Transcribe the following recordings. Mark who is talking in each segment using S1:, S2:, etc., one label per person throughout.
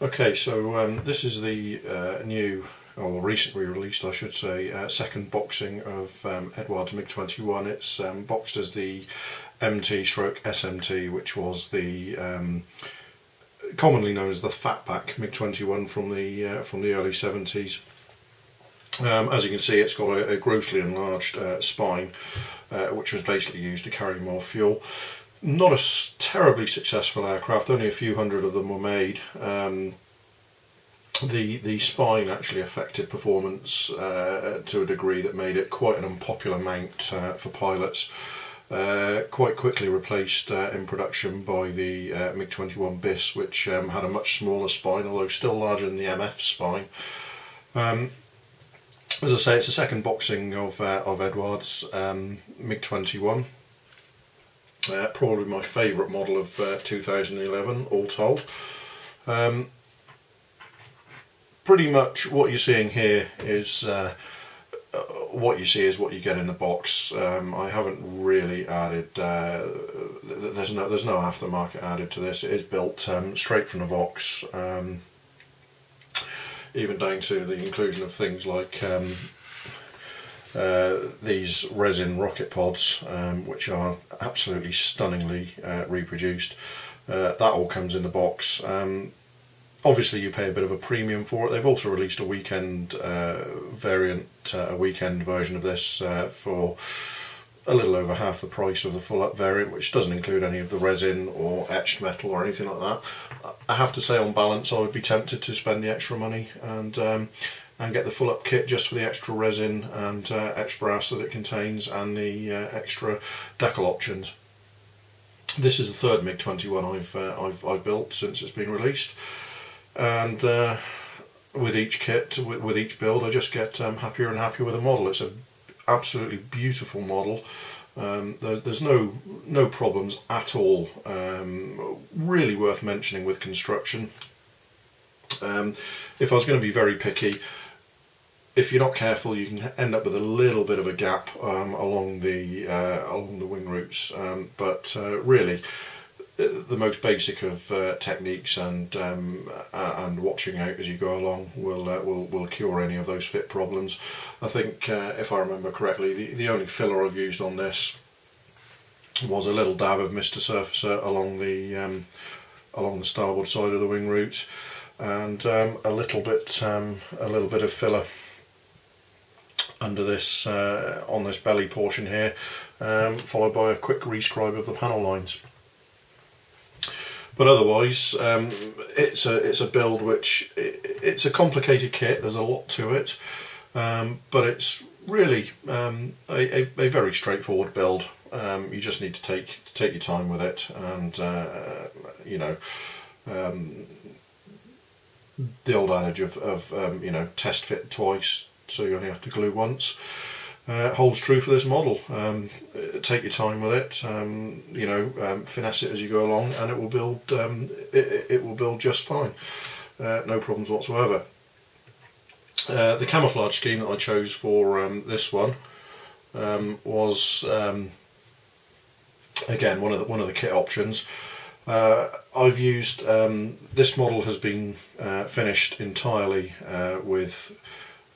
S1: Okay, so this is the new, or recently released I should say, second boxing of Eduard's Mig-21. It's boxed as the MT/SMT, which was the commonly known as the fatback Mig-21 from the early 70s. As you can see, it's got a grossly enlarged spine, which was basically used to carry more fuel. Not a terribly successful aircraft, only a few hundred of them were made. The spine actually affected performance to a degree that made it quite an unpopular mount for pilots. Quite quickly replaced in production by the Mig-21 BIS, which had a much smaller spine, although still larger than the MF spine. As I say, it's the second boxing of Eduard's Mig-21. Probably my favourite model of 2011, all told. Pretty much what you're seeing here is what you see is what you get in the box. I haven't really added. There's no aftermarket added to this. It is built straight from the box, even down to the inclusion of things like these resin rocket pods, which are absolutely stunningly reproduced. That all comes in the box. Obviously you pay a bit of a premium for it. They've also released a weekend variant, a weekend version of this for a little over half the price of the full up variant, which doesn't include any of the resin or etched metal or anything like that. I have to say, on balance, I would be tempted to spend the extra money and get the full up kit just for the extra resin and etched brass that it contains and the extra decal options. This is the third Mig-21 I've built since it's been released, and with each kit, with each build, I just get happier and happier with the model. It's an absolutely beautiful model. There's no problems at all. Really worth mentioning with construction. If I was going to be very picky, if you're not careful, you can end up with a little bit of a gap along the wing roots. But really, the most basic of techniques and watching out as you go along will cure any of those fit problems. I think, if I remember correctly, the only filler I've used on this was a little dab of Mr. Surfacer along the starboard side of the wing root, and a little bit of filler under this on this belly portion here, followed by a quick rescribe of the panel lines. But otherwise, it's a build which it's a complicated kit. There's a lot to it, but it's really a very straightforward build. You just need to take your time with it, and you know, the old adage of you know, test fit twice, so you only have to glue once. Holds true for this model. Take your time with it. You know, finesse it as you go along, and it will build. It will build just fine. No problems whatsoever. The camouflage scheme that I chose for this one was again one of the kit options. I've used this model has been finished entirely with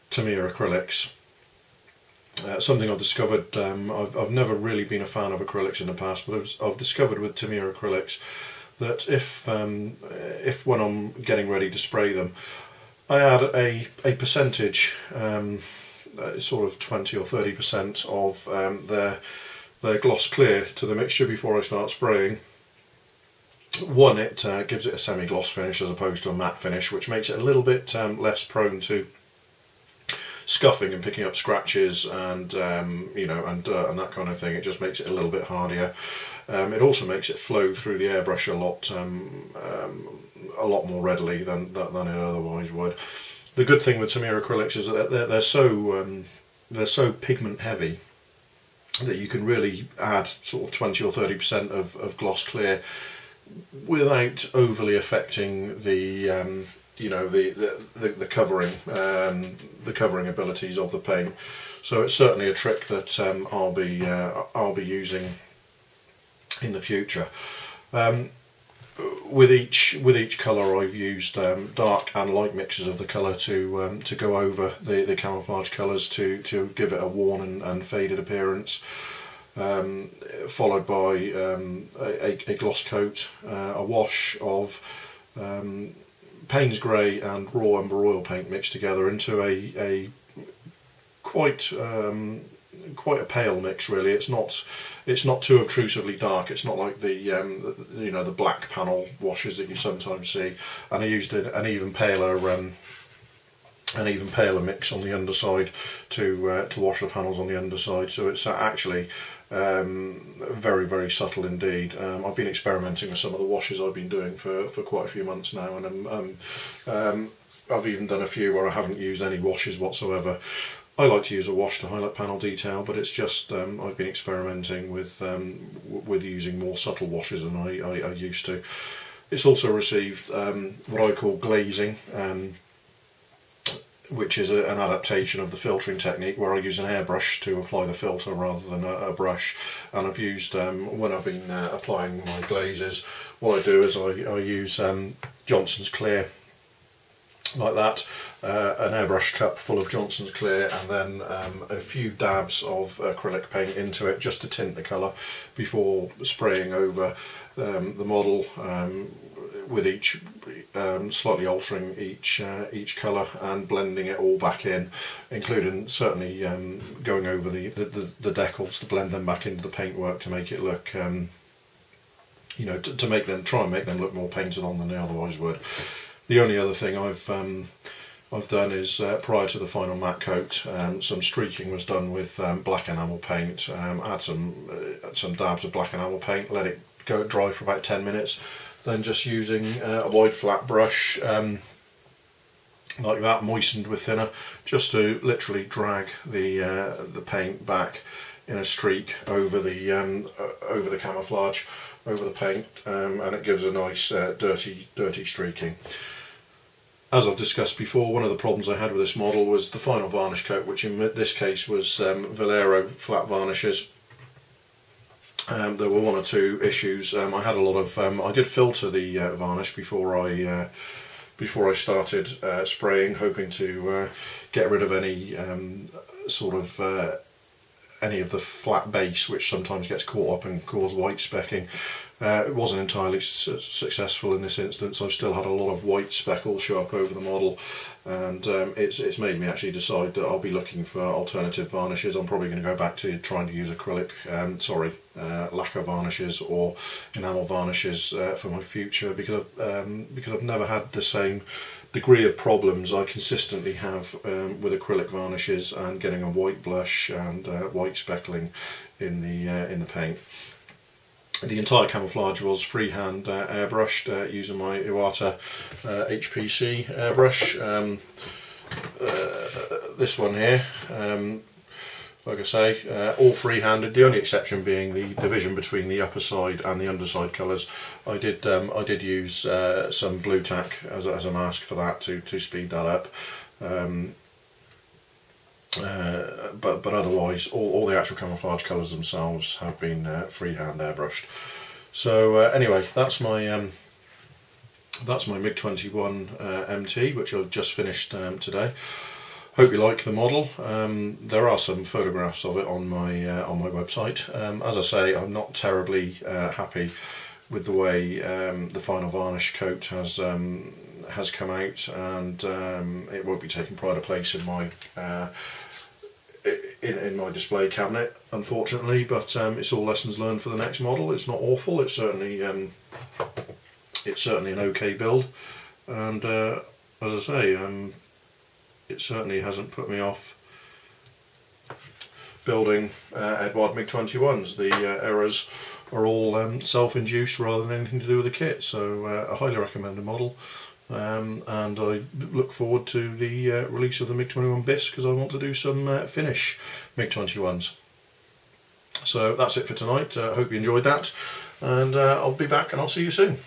S1: Tamiya acrylics. Something I've discovered, I've never really been a fan of acrylics in the past, but I've discovered with Tamiya acrylics that if when I'm getting ready to spray them, I add a percentage, sort of 20 or 30% of their gloss clear to the mixture before I start spraying. One, it gives it a semi-gloss finish as opposed to a matte finish, which makes it a little bit less prone to scuffing and picking up scratches and you know, and dirt and that kind of thing. It just makes it a little bit hardier. It also makes it flow through the airbrush a lot more readily than it otherwise would. The good thing with Tamiya acrylics is that they're so pigment heavy that you can really add sort of 20 or 30% of gloss clear without overly affecting the you know, the covering abilities of the paint. So it's certainly a trick that I'll be using in the future. with each colour I've used dark and light mixes of the colour to go over the camouflage colours to give it a worn and faded appearance, followed by a gloss coat, a wash of Payne's Grey and raw Umber Oil paint mixed together into a quite a pale mix. Really, it's not too obtrusively dark. It's not like the you know, the black panel washes that you sometimes see. And I used an even paler mix on the underside to wash the panels on the underside. So it's actually very, very subtle indeed. I've been experimenting with some of the washes I've been doing for quite a few months now, and I've even done a few where I haven't used any washes whatsoever. I like to use a wash to highlight panel detail, but it's just I've been experimenting with using more subtle washes than I used to. It's also received what I call glazing, which is an adaptation of the filtering technique where I use an airbrush to apply the filter rather than a brush. And I've used, when I've been applying my glazes, what I do is I use Johnson's Clear, like that, an airbrush cup full of Johnson's Clear, and then a few dabs of acrylic paint into it just to tint the colour before spraying over the model, with each slightly altering each colour and blending it all back in, including certainly going over the decals to blend them back into the paintwork to make it look, you know, to try and make them look more painted on than they otherwise would. The only other thing I've done is, prior to the final matte coat, some streaking was done with black enamel paint. Add some dabs of black enamel paint, let it go dry for about 10 minutes, then just using a wide flat brush like that, moistened with thinner, just to literally drag the paint back in a streak over the camouflage, over the paint, and it gives a nice dirty streaking. As I've discussed before, one of the problems I had with this model was the final varnish coat, which in this case was Vallejo flat varnishes. There were one or two issues. I had a lot of. I did filter the varnish before I started spraying, hoping to get rid of any any of the flat base which sometimes gets caught up and cause white specking. It wasn't entirely successful in this instance. I've still had a lot of white speckles show up over the model, and it's made me actually decide that I'll be looking for alternative varnishes. I'm probably going to go back to trying to use acrylic, lacquer varnishes or enamel varnishes for my future, because I've never had the same degree of problems I consistently have with acrylic varnishes and getting a white blush and white speckling in the paint. The entire camouflage was freehand airbrushed using my Iwata HPC airbrush. This one here, like I say, all freehanded. The only exception being the division between the upper side and the underside colours. I did use some blue tack as a mask for that to speed that up. But otherwise, all the actual camouflage colours themselves have been freehand airbrushed. So anyway, that's my Mig-21MT, which I've just finished today. Hope you like the model. There are some photographs of it on my website. As I say, I'm not terribly happy with the way the final varnish coat has come out, and it won't be taking pride of place in my in my display cabinet, unfortunately. But it's all lessons learned for the next model. It's not awful. It's certainly an okay build, and as I say, it certainly hasn't put me off building Eduard Mig-21s. The errors are all self-induced rather than anything to do with the kit. So I highly recommend the model. And I look forward to the release of the Mig-21 BIS, because I want to do some finish Mig-21s. So that's it for tonight. Hope you enjoyed that, and I'll be back and I'll see you soon.